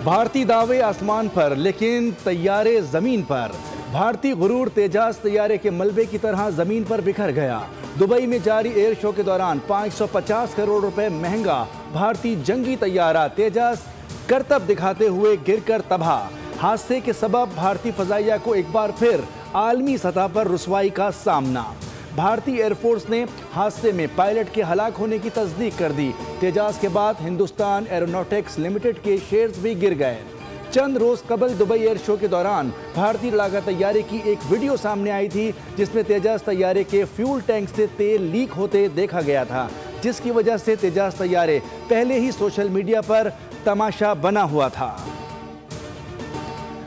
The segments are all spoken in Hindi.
भारतीय दावे आसमान पर लेकिन तैयारे जमीन पर। भारतीय गुरूर तेजाज तैयारे के मलबे की तरह जमीन पर बिखर गया। दुबई में जारी एयर शो के दौरान 550 करोड़ रुपए महंगा भारतीय जंगी तैयारा तेजाज करतब दिखाते हुए गिरकर तबाह। हादसे के सबब भारतीय फजाइया को एक बार फिर आलमी सतह पर रुसवाई का सामना। भारतीय एयरफोर्स ने हादसे में पायलट के हलाक होने की तस्दीक कर दी। तेजाज के बाद हिंदुस्तान एरोनॉटिक्स लिमिटेड के शेयर्स भी गिर गए। चंद रोज कबल दुबई एयर शो के दौरान भारतीय लड़ाका तैयारे की एक वीडियो सामने आई थी, जिसमें तेजाज तैयारे के फ्यूल टैंक से तेल लीक होते देखा गया था, जिसकी वजह से तेजाज तैयारे पहले ही सोशल मीडिया पर तमाशा बना हुआ था।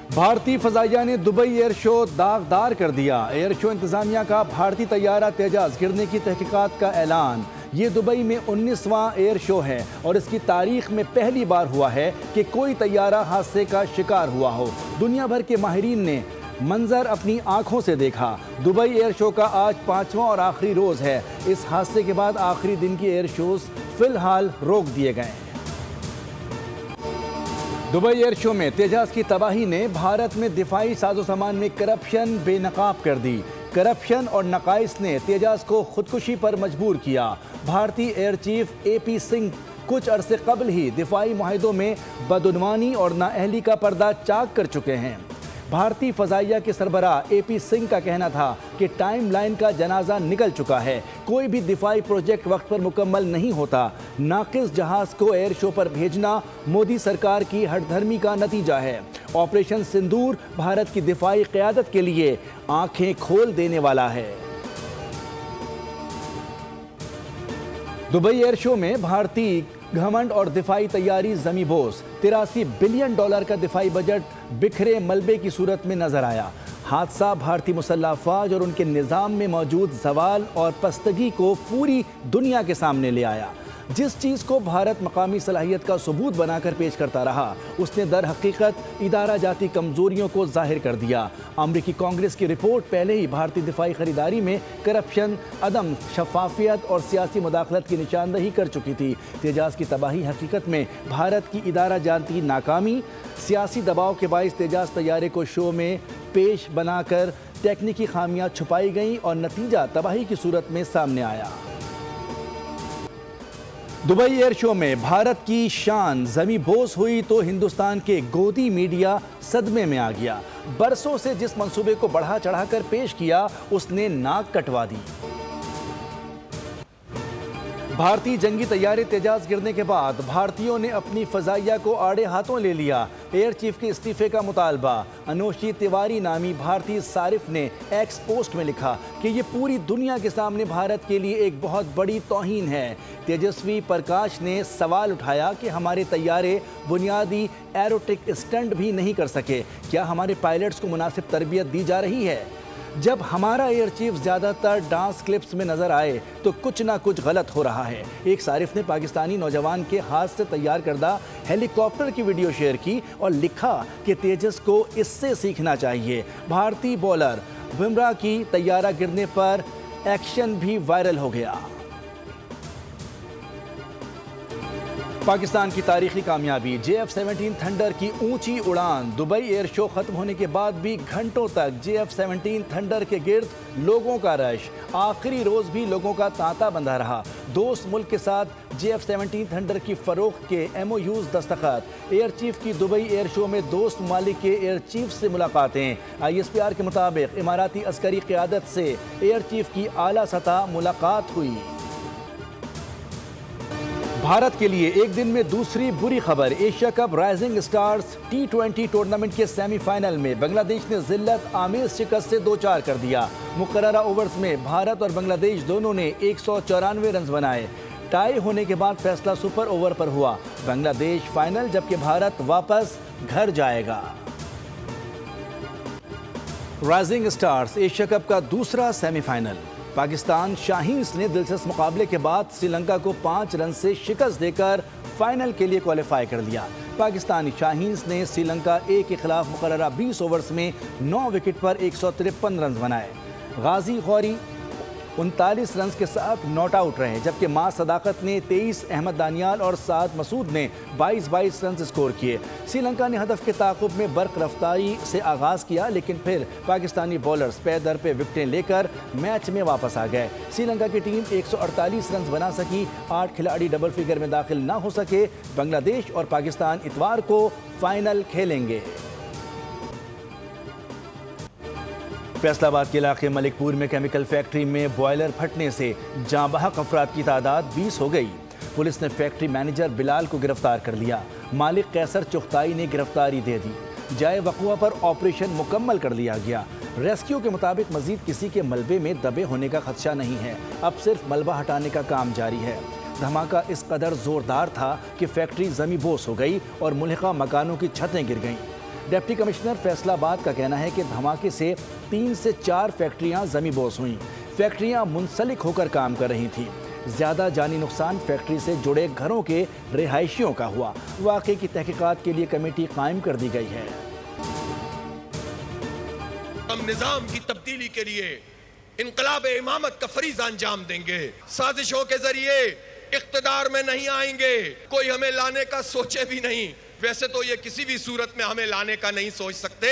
भारतीय फजाइया ने दुबई एयर शो दागदार कर दिया। एयर शो इंतजामिया का भारतीय तैयारा तेजाज गिरने की तहकीकात का ऐलान। ये दुबई में 19वां एयर शो है और इसकी तारीख में पहली बार हुआ है कि कोई तैयारा हादसे का शिकार हुआ हो। दुनिया भर के माहिरीन ने मंजर अपनी आंखों से देखा। दुबई एयर शो का आज 5वां और आखिरी रोज है। इस हादसे के बाद आखिरी दिन की एयर शोज फिलहाल रोक दिए गए। दुबई एयर शो में तेजाज की तबाही ने भारत में दिफाई साजो सामान में करप्शन बेनकाब कर दी। करप्शन और नकाइस ने तेजाज को खुदकुशी पर मजबूर किया। भारतीय एयर चीफ AP सिंह कुछ अरसे कबल ही दिफाई मुआहिदों में बदउनवानी और नाअहली का पर्दा चाक कर चुके हैं। भारतीय फजाइया के सरबराह AP सिंह का कहना था कि टाइमलाइन का जनाजा निकल चुका है। कोई भी दिफाई प्रोजेक्ट वक्त पर मुकम्मल नहीं होता। नाकिस जहाज को एयर शो पर भेजना मोदी सरकार की हठधर्मी का नतीजा है। ऑपरेशन सिंदूर भारत की दिफाई क़यादत के लिए आंखें खोल देने वाला है। दुबई एयर शो में भारतीय घमंड और दिफाई तैयारी जमी बोस। $83 बिलियन का दिफाई बजट बिखरे मलबे की सूरत में नजर आया। हादसा भारतीय मुसल्लह अफवाज और उनके निज़ाम में मौजूद जवाल और पस्तगी को पूरी दुनिया के सामने ले आया। जिस चीज़ को भारत मकामी सलाहियत का सबूत बनाकर पेश करता रहा, उसने दर हकीकत इदारा जाती कमजोरियों को जाहिर कर दिया। अमरीकी कांग्रेस की रिपोर्ट पहले ही भारतीय दिफाई खरीदारी में करप्शन, अदम शफाफियत और सियासी मुदाखलत की निशानदही कर चुकी थी। तेजाज की तबाही हकीकत में भारत की इदारा जाती नाकामी, सियासी दबाव के बाइस तेजाज तैयारे को शो में पेश बनाकर टेक्निकी खामियां छुपाई गईं और नतीजा तबाही की सूरत में सामने आया। दुबई एयर शो में भारत की शान जमी बोस हुई तो हिंदुस्तान के गोदी मीडिया सदमे में आ गया। बरसों से जिस मंसूबे को बढ़ा चढ़ाकर पेश किया, उसने नाक कटवा दी। भारतीय जंगी तैयारे तेजाज गिरने के बाद भारतीयों ने अपनी फजाइया को आड़े हाथों ले लिया। एयर चीफ के इस्तीफे का मुतालबा। अनोशी तिवारी नामी भारतीय सारिफ ने एक्स पोस्ट में लिखा कि ये पूरी दुनिया के सामने भारत के लिए एक बहुत बड़ी तौहीन है। तेजस्वी प्रकाश ने सवाल उठाया कि हमारे तैयारे बुनियादी एरोटिक स्टंट भी नहीं कर सके। क्या हमारे पायलट्स को मुनासिब तरबियत दी जा रही है? जब हमारा एयर चीफ ज़्यादातर डांस क्लिप्स में नजर आए तो कुछ ना कुछ गलत हो रहा है। एक सारिफ ने पाकिस्तानी नौजवान के हाथ से तैयार करदा हेलीकॉप्टर की वीडियो शेयर की और लिखा कि तेजस को इससे सीखना चाहिए। भारतीय बॉलर बुमराह की तैयारा गिरने पर एक्शन भी वायरल हो गया। पाकिस्तान की तारीखी कामयाबी। JF-17 थंडर की ऊंची उड़ान। दुबई एयर शो खत्म होने के बाद भी घंटों तक JF-17 थंडर के गिर्द लोगों का रश। आखिरी रोज भी लोगों का तांता बंधा रहा। दोस्त मुल्क के साथ JF-17 थंडर की फरोख्त के MOUs दस्तखत। एयर चीफ की दुबई एयर शो में दोस्त ममालिक के एयर चीफ से मुलाकातें। ISPR के मुताबिक इमाराती अस्करी क़यादत से एयर चीफ की आला सतह मुलाकात हुई। भारत के लिए एक दिन में दूसरी बुरी खबर। Asia cup rising stars T20 tournament के सेमीफाइनल में बांग्लादेश ने जिल्लत आमेज शिकस्त से 2-4 कर दिया। मुकर्ररा ओवर्स में भारत और बांग्लादेश दोनों ने 194 रन बनाए। टाई होने के बाद फैसला सुपर ओवर पर हुआ। बांग्लादेश फाइनल, जबकि भारत वापस घर जाएगा। राइजिंग स्टार्स एशिया कप का दूसरा सेमीफाइनल। पाकिस्तान शाहीन्स ने दिलचस्प मुकाबले के बाद श्रीलंका को 5 रन से शिकस्त देकर फाइनल के लिए क्वालिफाई कर लिया। पाकिस्तानी शाहीन्स ने श्रीलंका ए के खिलाफ मुकर्ररा 20 ओवर्स में 9 विकेट पर 153 रन बनाए। गाजी गौरी 39 रन के साथ नॉट आउट रहे, जबकि मां सदाकत ने 23, अहमद दानियाल और साद मसूद ने 22 रन स्कोर किए। श्रीलंका ने हदफ के ताक़ुब में बर्क रफ्तारी से आगाज़ किया, लेकिन फिर पाकिस्तानी बॉलर्स पे दर पे विकेटें लेकर मैच में वापस आ गए। श्रीलंका की टीम 148 रन बना सकी, 8 खिलाड़ी डबल फिगर में दाखिल ना हो सके। बांग्लादेश और पाकिस्तान इतवार को फाइनल खेलेंगे। फैसलाबाद के इलाके मलिकपुर में केमिकल फैक्ट्री में बॉयलर फटने से जाँ बहक अफराद की तादाद 20 हो गई। पुलिस ने फैक्ट्री मैनेजर बिलाल को गिरफ्तार कर लिया। मालिक कैसर चुगताई ने गिरफ्तारी दे दी। जाए वक़ुआ पर ऑपरेशन मुकम्मल कर लिया गया। रेस्क्यू के मुताबिक मजीद किसी के मलबे में दबे होने का खदशा नहीं है। अब सिर्फ मलबा हटाने का काम जारी है। धमाका इस कदर ज़ोरदार था कि फैक्ट्री ज़मी बोस हो गई और मुल्हिका मकानों की छतें गिर गईं। डिप्टी कमिश्नर फैसलाबाद का कहना है कि धमाके से 3 से 4 फैक्ट्रियां ज़मी बोस हुईं। फैक्ट्रियां मुंसलिक होकर काम कर रही थीं। ज़्यादा जानी नुकसान फैक्ट्री से जुड़े घरों के रिहायशियों का हुआ। वाक़े की तहकीकात के लिए कमेटी कायम कर दी गई है। हम निज़ाम की तब्दीली के लिए इनकलाब इमामत का फरीज़ा अंजाम देंगे। साजिशों के जरिए इख्तिदार में नहीं आएंगे, कोई हमें लाने का सोचे भी नहीं। वैसे तो ये किसी भी सूरत में हमें लाने का नहीं सोच सकते,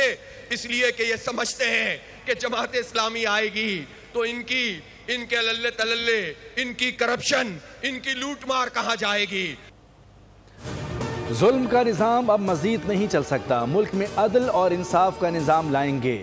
इसलिए कि ये समझते हैं कि जमात इस्लामी आएगी तो इनके अल्ले तलल्ले, इनकी करप्शन, इनकी लूटमार कहाँ जाएगी। जुल्म का निज़ाम अब मजीद नहीं चल सकता। मुल्क में अदल और इंसाफ का निज़ाम लाएंगे।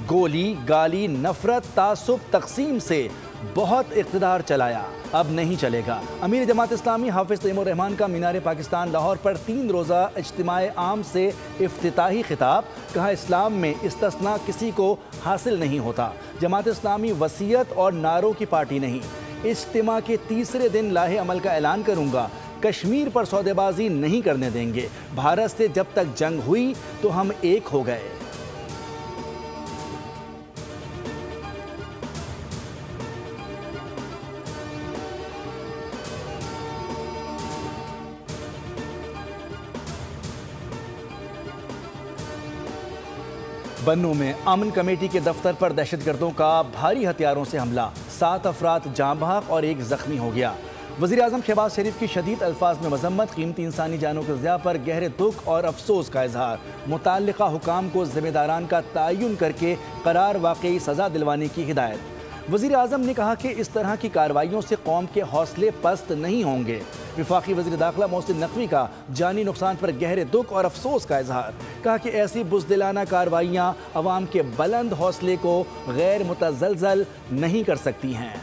गोली, गाली, नफरत, तासुब, तकसीम से बहुत इक़्तिदार चलाया, अब नहीं चलेगा। अमीर जमात इस्लामी हाफिज़ तैमूर रहमान का मीनार पाकिस्तान लाहौर पर 3 रोज़ा इज्तिमाए आम से इफ्तिताही खिताब। कहा, इस्लाम में इस्तिस्ना किसी को हासिल नहीं होता। जमात इस्लामी वसीयत और नारों की पार्टी नहीं। इज्तिमा के तीसरे दिन लाहे अमल का ऐलान करूँगा। कश्मीर पर सौदेबाजी नहीं करने देंगे। भारत से जब तक जंग हुई तो हम एक हो गए। बन्नू में अमन कमेटी के दफ्तर पर दहशतगर्दों का भारी हथियारों से हमला। 7 अफराद जाँ बहक और 1 जख्मी हो गया। वज़ीर आज़म शहबाज शरीफ की शदीद अल्फाज में मजम्मत। कीमती इंसानी जानों के ज़िया पर गहरे दुख और अफसोस का इजहार। मुताल्लिका हुकाम को ज़िम्मेदारान का तयन करके करार वाकई सज़ा दिलवाने की हिदायत। वज़ीर आज़म ने कहा कि इस तरह की कार्रवाइयों से कौम के हौसले पस्त नहीं होंगे। वफाकी वज़ीर दाखिला मोहसिन नकवी का जानी नुकसान पर गहरे दुख और अफसोस का इजहार। कहा कि ऐसी बुज़दिलाना कार्रवाइयाँ अवाम के बुलंद हौसले को गैर मुतज़लज़ल नहीं कर सकती हैं।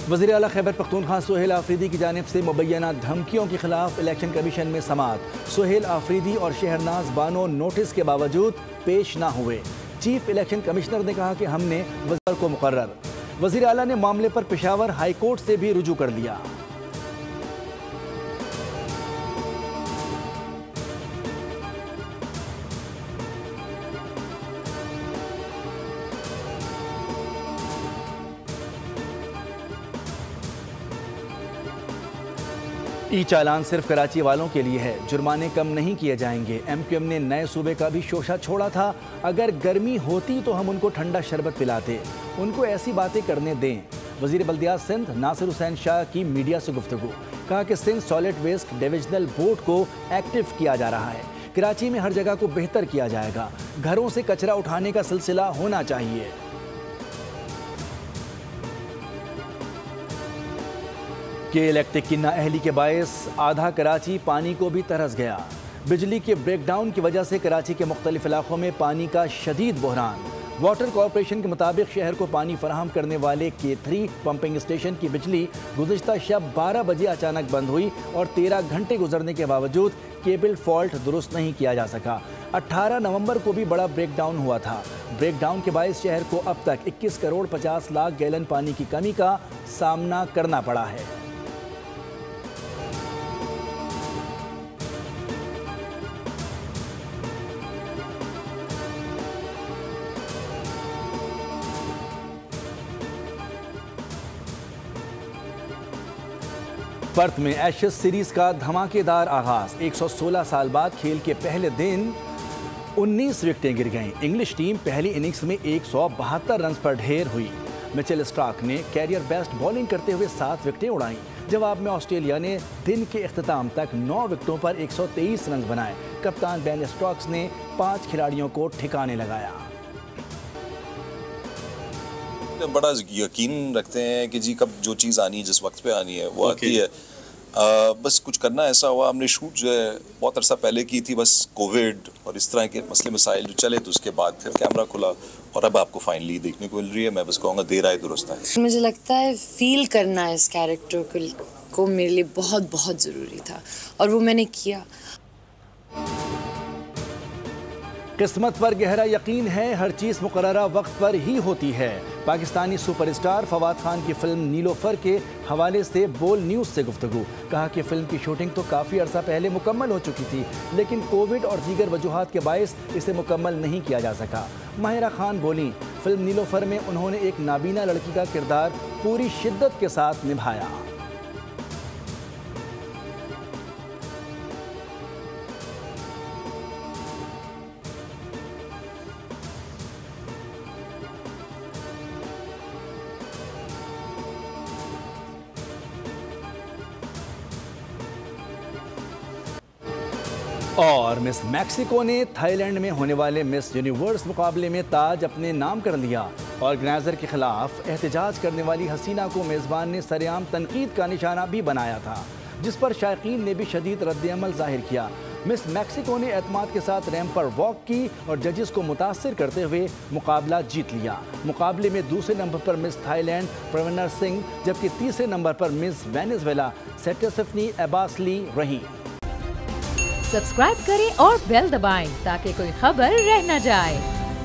वज़ीर आला खैबर पख्तूनख्वा सुहेल आफरीदी की जानिब से मुबैना धमकियों के खिलाफ इलेक्शन कमीशन में समाअत। सुहेल आफरीदी और शहरनाज बानो नोटिस के बावजूद पेश ना हुए। चीफ इलेक्शन कमिश्नर ने कहा कि हमने वज़ीर को मुकर्रर। वज़ीर आला ने मामले पर पेशावर हाई कोर्ट से भी रुजू कर लिया। ई चालान सिर्फ कराची वालों के लिए है, जुर्माने कम नहीं किए जाएंगे। MQM ने नए सूबे का भी शोशा छोड़ा था। अगर गर्मी होती तो हम उनको ठंडा शरबत पिलाते, उनको ऐसी बातें करने दें। वज़ीर बल्दियात सिंध नासिर हुसैन शाह की मीडिया से गुफ्तगू। कहा कि Sindh solid waste divisional board को एक्टिव किया जा रहा है। कराची में हर जगह को बेहतर किया जाएगा। घरों से कचरा उठाने का सिलसिला होना चाहिए। के इलेक्ट्रिक की नाअहली के बायस आधा कराची पानी को भी तरस गया। बिजली के ब्रेकडाउन की वजह से कराची के मुख्तलिफ इलाकों में पानी का शदीद बहरान। वाटर कॉरपोरेशन के मुताबिक शहर को पानी फराहम करने वाले K3 पंपिंग स्टेशन की बिजली गुज़िश्ता शब 12 बजे अचानक बंद हुई और 13 घंटे गुजरने के बावजूद केबल फॉल्ट दुरुस्त नहीं किया जा सका। 18 नवंबर को भी बड़ा ब्रेकडाउन हुआ था। ब्रेकडाउन के बायस शहर को अब तक 21 करोड़ 50 लाख गैलन पानी की कमी का सामना करना पड़ा है। पर्थ में एशेज सीरीज का धमाकेदार आगाज। 116 साल बाद खेल के पहले दिन 19 विकेटें गिर गईं। इंग्लिश टीम पहली इनिंग्स में 172 रन पर ढेर हुई। मिचेल स्टार्क ने कैरियर बेस्ट बॉलिंग करते हुए 7 विकेटें उड़ाईं। जवाब में ऑस्ट्रेलिया ने दिन के इख्तिताम तक 9 विकेटों पर 123 रन बनाए। कप्तान बेन स्टोक्स ने 5 खिलाड़ियों को ठिकाने लगाया। बड़ा यकीन रखते हैं कि जी कब जो चीज़ आनी है जिस वक्त पे आनी है वो आती है। बस कुछ करना ऐसा हुआ, हमने शूट जो है बहुत अरसा पहले की थी, बस कोविड और इस तरह के मसले मसाइल जो चले तो उसके बाद फिर कैमरा खुला और अब आपको फाइनली देखने को मिल रही है। मैं बस कहूँगा देर आए दुरुस्त आए। मुझे लगता है फील करना इस कैरेक्टर को मेरे लिए बहुत बहुत ज़रूरी था और वो मैंने किया। किस्मत पर गहरा यकीन है, हर चीज़ मुकर्ररा वक्त पर ही होती है। पाकिस्तानी सुपरस्टार फवाद खान की फिल्म नीलोफर के हवाले से बोल न्यूज़ से गुफ्तगू। कहा कि फिल्म की शूटिंग तो काफ़ी अरसा पहले मुकम्मल हो चुकी थी, लेकिन कोविड और दीगर वजूहात के बायस इसे मुकम्मल नहीं किया जा सका। माहिरा खान बोली, फिल्म नीलोफर में उन्होंने एक नाबीना लड़की का किरदार पूरी शिद्दत के साथ निभाया। और मिस मैक्सिको ने थाईलैंड में होने वाले मिस यूनिवर्स मुकाबले में ताज अपने नाम कर लिया। ऑर्गेनाइजर के खिलाफ एहतजाज करने वाली हसीना को मेज़बान ने सरेआम तनकीद का निशाना भी बनाया था, जिस पर शायकीन ने भी शदीद रद्द-ए-अमल जाहिर किया। मिस मैक्सिको ने एतमाद के साथ रैंप पर वॉक की और जजेस को मुतासिर करते हुए मुकाबला जीत लिया। मुकाबले में दूसरे नंबर पर मिस थाईलैंड प्रवीणर सिंह, जबकि तीसरे नंबर पर मिस वेनेजुएला सेटेसिफनी एबासली रहीं। सब्सक्राइब करें और बेल दबाएं ताकि कोई खबर रह न जाए।